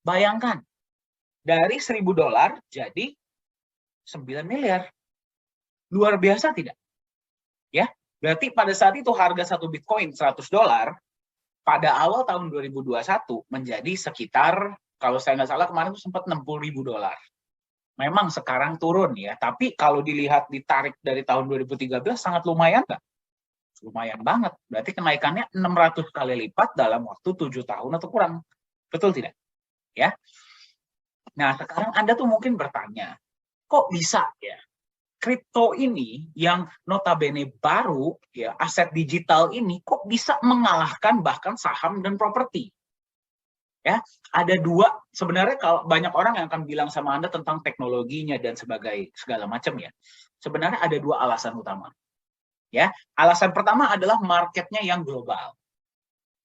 Bayangkan, dari $1.000 jadi 9 miliar. Luar biasa tidak? Ya, berarti pada saat itu harga satu Bitcoin $100, pada awal tahun 2021 menjadi sekitar, kalau saya nggak salah kemarin itu sempat $60.000. Memang sekarang turun ya, tapi kalau dilihat ditarik dari tahun 2013 sangat lumayan nggak? Lumayan banget. Berarti kenaikannya 600 kali lipat dalam waktu 7 tahun atau kurang. Betul tidak? Ya. Nah, sekarang Anda tuh mungkin bertanya, kok bisa ya? Kripto ini yang notabene baru, ya, aset digital ini kok bisa mengalahkan bahkan saham dan properti? Ya, ada dua. Sebenarnya kalau banyak orang yang akan bilang sama Anda tentang teknologinya dan segala macam ya. Sebenarnya ada dua alasan utama. Ya, alasan pertama adalah marketnya yang global.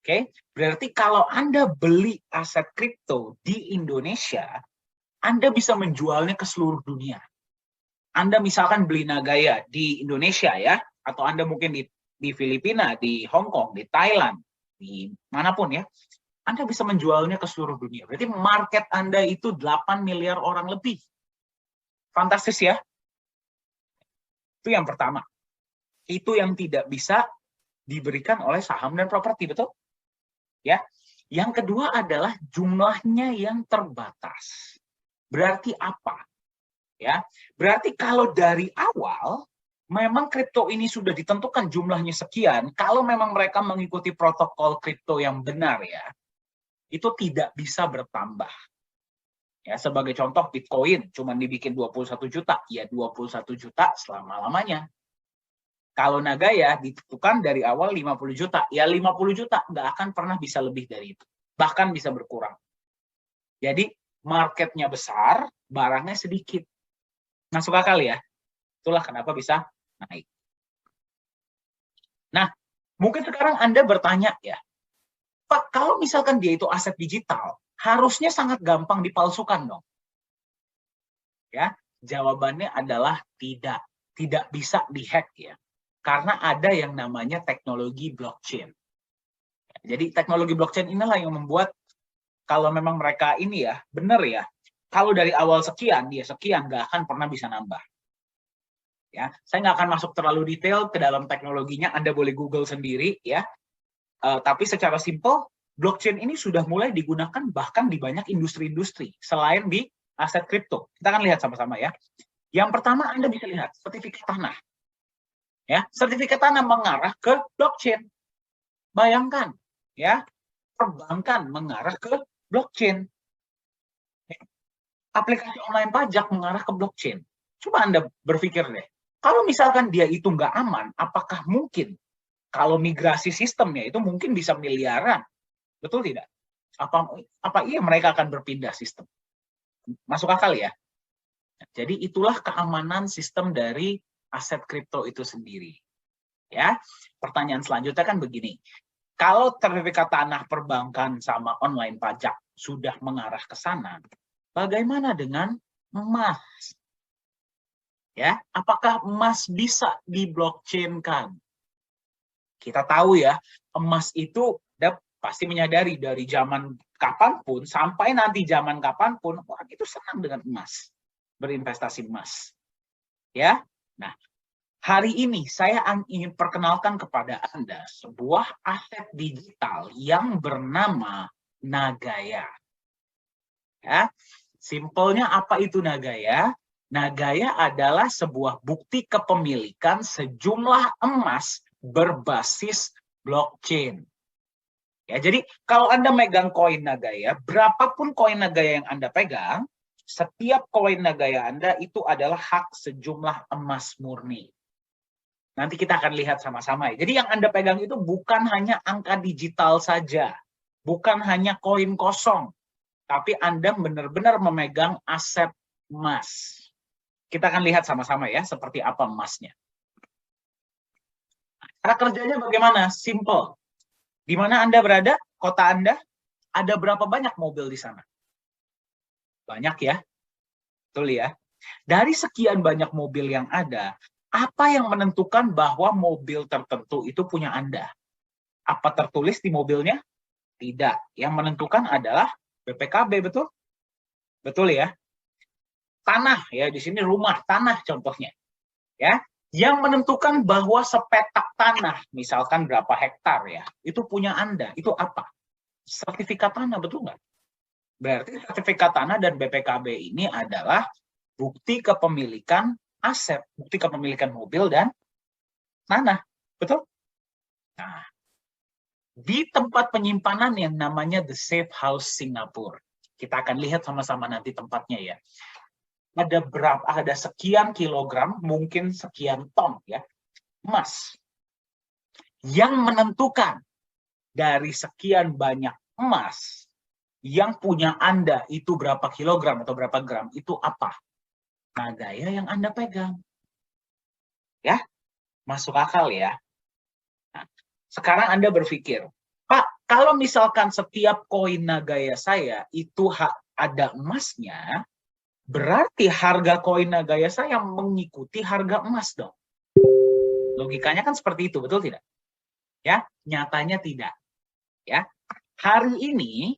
Oke, berarti kalau Anda beli aset kripto di Indonesia, Anda bisa menjualnya ke seluruh dunia. Anda misalkan beli Nagaya di Indonesia ya, atau Anda mungkin di Filipina, di Hong Kong, di Thailand, di manapun ya, Anda bisa menjualnya ke seluruh dunia. Berarti market Anda itu 8 miliar orang lebih. Fantastis ya. Itu yang pertama. Itu yang tidak bisa diberikan oleh saham dan properti, betul? Ya. Yang kedua adalah jumlahnya yang terbatas. Berarti apa? Ya. Berarti kalau dari awal memang kripto ini sudah ditentukan jumlahnya sekian, kalau memang mereka mengikuti protokol kripto yang benar ya, itu tidak bisa bertambah. Ya, sebagai contoh Bitcoin cuma dibikin 21 juta, ya 21 juta selama-lamanya. Kalau Nagaya ditentukan dari awal 50 juta, ya 50 juta nggak akan pernah bisa lebih dari itu. Bahkan bisa berkurang. Jadi marketnya besar, barangnya sedikit. Masuk akal ya? Itulah kenapa bisa naik. Nah, mungkin sekarang Anda bertanya ya, Pak, kalau misalkan dia itu aset digital, harusnya sangat gampang dipalsukan dong. Ya, jawabannya adalah tidak. Tidak bisa dihack ya. Karena ada yang namanya teknologi blockchain. Jadi teknologi blockchain inilah yang membuat kalau memang mereka ini ya, benar ya, kalau dari awal sekian, dia sekian, nggak akan pernah bisa nambah. Ya, saya nggak akan masuk terlalu detail ke dalam teknologinya, Anda boleh Google sendiri ya. Tapi secara simpel, blockchain ini sudah mulai digunakan bahkan di banyak industri-industri selain di aset kripto. Kita akan lihat sama-sama ya. Yang pertama Anda bisa lihat sertifikat tanah. Ya, sertifikat tanah mengarah ke blockchain. Bayangkan ya, perbankan mengarah ke blockchain. Aplikasi online pajak mengarah ke blockchain. Coba Anda berpikir deh, kalau misalkan dia itu nggak aman, apakah mungkin kalau migrasi sistemnya itu mungkin bisa miliaran? Betul tidak? Apa iya mereka akan berpindah sistem? Masuk akal ya? Jadi itulah keamanan sistem dari aset kripto itu sendiri. Ya, pertanyaan selanjutnya kan begini. Kalau sertifikat tanah perbankan sama online pajak sudah mengarah ke sana, bagaimana dengan emas? Ya, apakah emas bisa di-blockchain-kan? Kita tahu ya, emas itu pasti menyadari dari zaman kapanpun sampai nanti zaman kapanpun orang itu senang dengan emas, berinvestasi emas. Ya, nah hari ini saya ingin perkenalkan kepada Anda sebuah aset digital yang bernama Nagaya. Ya, simpelnya apa itu Nagaya? Nagaya adalah sebuah bukti kepemilikan sejumlah emas berbasis blockchain. Ya, jadi kalau Anda megang koin Nagaya, berapapun koin Nagaya yang Anda pegang, setiap koin Nagaya Anda itu adalah hak sejumlah emas murni. Nanti kita akan lihat sama-sama ya. Jadi yang Anda pegang itu bukan hanya angka digital saja, bukan hanya koin kosong, tapi Anda benar-benar memegang aset emas. Kita akan lihat sama-sama ya, seperti apa emasnya. Cara kerjanya bagaimana? Simple. Di mana Anda berada, kota Anda, ada berapa banyak mobil di sana? Banyak ya, betul ya. Dari sekian banyak mobil yang ada, apa yang menentukan bahwa mobil tertentu itu punya Anda? Apa tertulis di mobilnya? Tidak. Yang menentukan adalah BPKB, betul? Betul ya? Tanah ya, di sini rumah, tanah contohnya. Ya, yang menentukan bahwa sepetak tanah, misalkan berapa hektar ya, itu punya Anda, itu apa? Sertifikat tanah, betul nggak? Berarti sertifikat tanah dan BPKB ini adalah bukti kepemilikan aset, bukti kepemilikan mobil dan tanah, betul? Nah, di tempat penyimpanan yang namanya The Safe House Singapura, kita akan lihat sama-sama nanti tempatnya ya. Ada sekian kilogram, mungkin sekian ton ya, emas. Yang menentukan dari sekian banyak emas yang punya Anda itu berapa kilogram atau berapa gram, itu apa? Nah, gaya yang Anda pegang. Ya, masuk akal ya. Nah, sekarang Anda berpikir, Pak, kalau misalkan setiap koin Nagaya saya itu ada emasnya, berarti harga koin Nagaya saya mengikuti harga emas dong. Logikanya kan seperti itu, betul tidak? Ya, nyatanya tidak. Ya, hari ini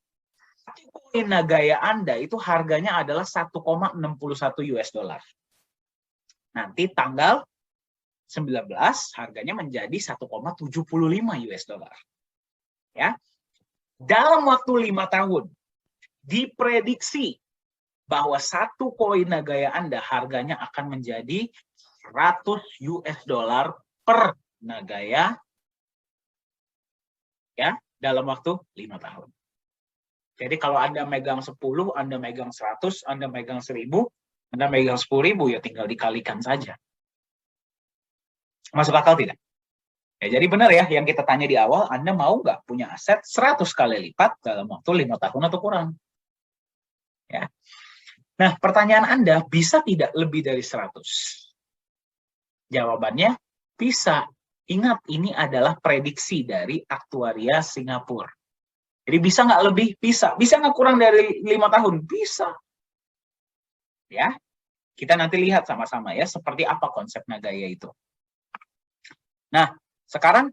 koin Nagaya Anda itu harganya adalah 1,61 US dollar. Nanti tanggal 19 harganya menjadi 1,75 US dollar. Ya, dalam waktu 5 tahun diprediksi bahwa satu koin Nagaya Anda harganya akan menjadi 100 US dollar per Nagaya ya dalam waktu 5 tahun. Jadi kalau Anda megang 10, Anda megang 100, Anda megang 1000, Anda megang 10.000 ya tinggal dikalikan saja. Masuk akal tidak? Ya, jadi benar ya yang kita tanya di awal, Anda mau nggak punya aset 100 kali lipat dalam waktu 5 tahun atau kurang? Ya. Nah, pertanyaan Anda, bisa tidak lebih dari 100? Jawabannya, bisa. Ingat, ini adalah prediksi dari aktuaria Singapura. Jadi bisa nggak lebih? Bisa. Bisa nggak kurang dari 5 tahun? Bisa. Ya, kita nanti lihat sama-sama ya, seperti apa konsep Nagaya itu. Nah, sekarang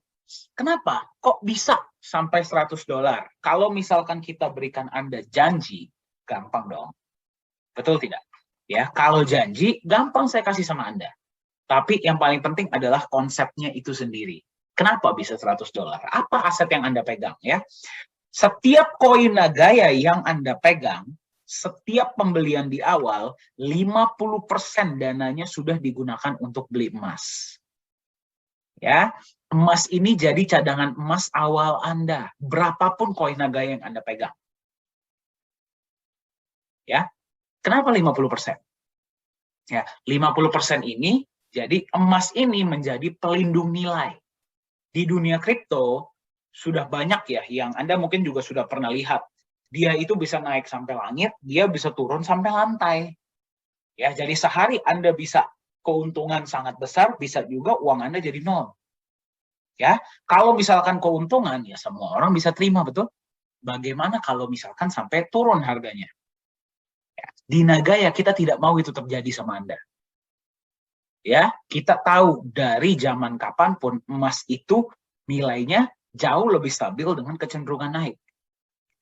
kenapa? Kok bisa sampai 100 dolar? Kalau misalkan kita berikan Anda janji, gampang dong. Betul tidak? Ya, kalau janji gampang saya kasih sama Anda. Tapi yang paling penting adalah konsepnya itu sendiri. Kenapa bisa 100 dolar? Apa aset yang Anda pegang ya? Setiap koin Nagaya yang Anda pegang, setiap pembelian di awal 50% dananya sudah digunakan untuk beli emas. Ya, emas ini jadi cadangan emas awal Anda, berapapun koin Nagaya yang Anda pegang. Ya. Kenapa 50%? Ya, 50% ini jadi emas ini menjadi pelindung nilai. Di dunia kripto sudah banyak ya yang Anda mungkin juga sudah pernah lihat. Dia itu bisa naik sampai langit, dia bisa turun sampai lantai. Ya, jadi sehari Anda bisa keuntungan sangat besar, bisa juga uang Anda jadi nol. Ya, kalau misalkan keuntungan ya semua orang bisa terima, betul? Bagaimana kalau misalkan sampai turun harganya? Di Nagaya kita tidak mau itu terjadi sama Anda. Ya, kita tahu dari zaman kapanpun emas itu nilainya jauh lebih stabil dengan kecenderungan naik.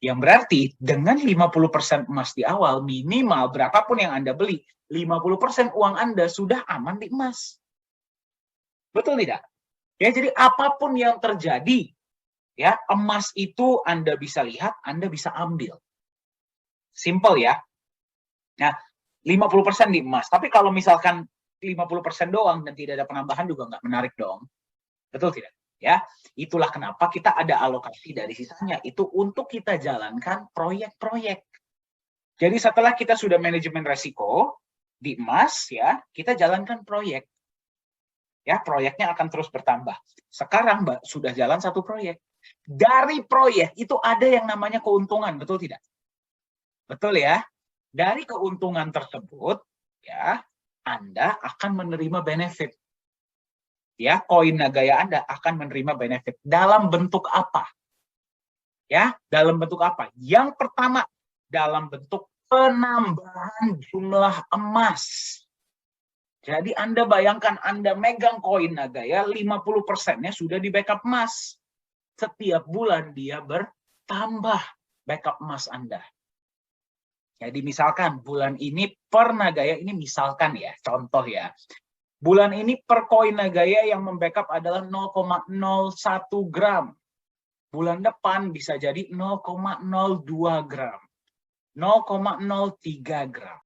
Yang berarti dengan 50% emas di awal, minimal berapapun yang Anda beli, 50% uang Anda sudah aman di emas. Betul tidak? Ya, jadi apapun yang terjadi, ya, emas itu Anda bisa lihat, Anda bisa ambil. Simple ya. Nah, 50% di emas. Tapi kalau misalkan 50% doang dan tidak ada penambahan juga nggak menarik dong. Betul tidak? Ya, itulah kenapa kita ada alokasi dari sisanya itu untuk kita jalankan proyek-proyek. Jadi setelah kita sudah manajemen resiko di emas ya, kita jalankan proyek. Ya, proyeknya akan terus bertambah. Sekarang Mbak sudah jalan satu proyek. Dari proyek itu ada yang namanya keuntungan, betul tidak? Betul ya? Dari keuntungan tersebut, ya, Anda akan menerima benefit. Ya, koin Nagaya Anda akan menerima benefit dalam bentuk apa? Ya, dalam bentuk apa? Yang pertama, dalam bentuk penambahan jumlah emas. Jadi Anda bayangkan Anda megang koin Nagaya, 50%-nya sudah di backup emas. Setiap bulan dia bertambah backup emas Anda. Jadi misalkan bulan ini per Nagaya, ini misalkan ya, contoh ya. Bulan ini per koin Nagaya yang membackup adalah 0,01 gram. Bulan depan bisa jadi 0,02 gram. 0,03 gram.